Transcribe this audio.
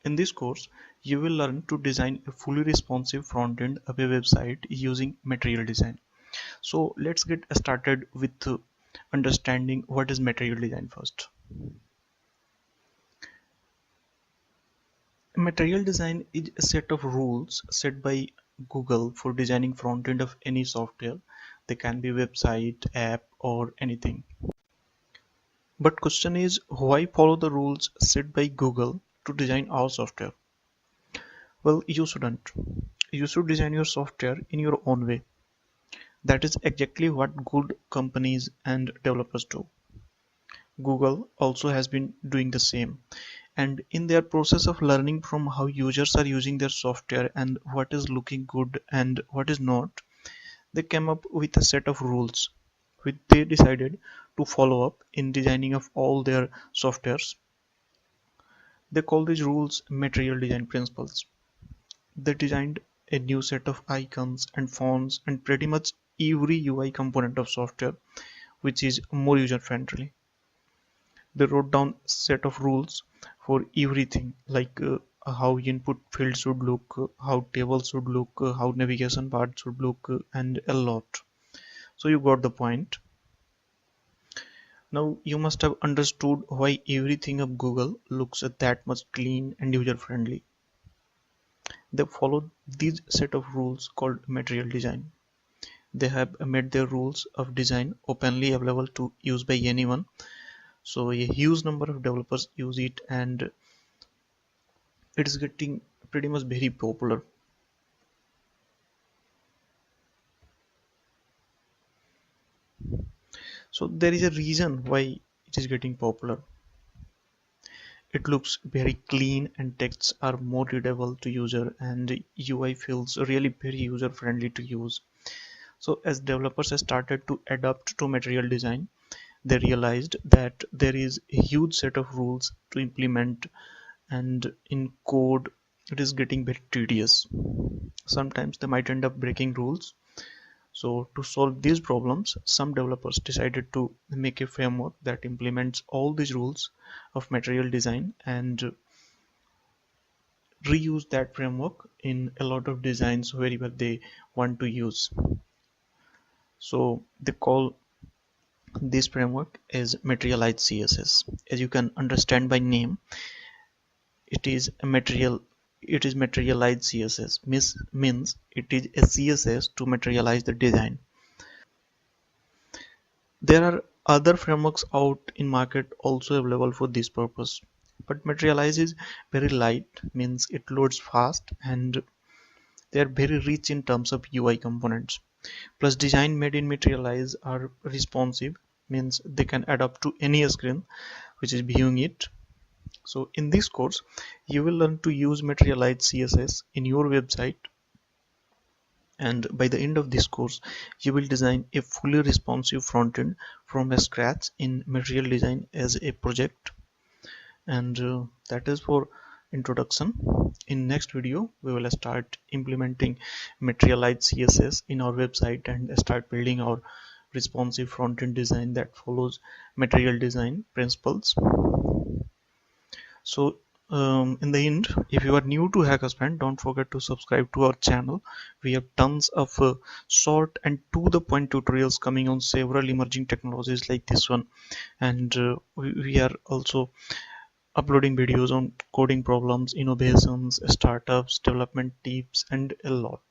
In this course, you will learn to design a fully responsive front-end of a website using material design. So let's get started with understanding what is material design first. Material design is a set of rules set by Google for designing front-end of any software. They can be website, app, or anything. But question is, why follow the rules set by Google to design our software? Well, you shouldn't. You should design your software in your own way. That is exactly what good companies and developers do. Google also has been doing the same. And in their process of learning from how users are using their software and what is looking good and what is not, they came up with a set of rules which they decided to follow up in designing of all their softwares. They call these rules material design principles. They designed a new set of icons and fonts and pretty much every UI component of software which is more user friendly. They wrote down set of rules for everything like how input fields should look, how tables should look, how navigation part should look, and a lot. So you got the point. Now you must have understood why everything of Google looks that much clean and user friendly. They followed these set of rules called material design. They have made their rules of design openly available to use by anyone. So a huge number of developers use it and it is getting pretty much very popular. So there is a reason why it is getting popular. It looks very clean and texts are more readable to user and UI feels really very user friendly to use. So as developers started to adapt to material design, they realized that there is a huge set of rules to implement and in code it is getting very tedious. Sometimes they might end up breaking rules. So to solve these problems, some developers decided to make a framework that implements all these rules of material design and reuse that framework in a lot of designs wherever they want to use. So they call this framework as Materialized CSS. As you can understand by name, it is a material. It is Materialized CSS. Means it is a CSS to materialize the design. There are other frameworks out in market also available for this purpose, but Materialize is very light, means it loads fast and they are very rich in terms of UI components. Plus design made in Materialize are responsive, means they can adapt to any screen which is viewing it. So in this course, you will learn to use Materialized CSS in your website, and by the end of this course you will design a fully responsive frontend from scratch in material design as a project. And that is for introduction. In next video we will start implementing materialized css in our website and start building our responsive frontend design that follows material design principles. So in the end, if you are new to HackersFriend, don't forget to subscribe to our channel. We have tons of short and to the point tutorials coming on several emerging technologies like this one, and we are also uploading videos on coding problems, innovations, startups, development tips, and a lot.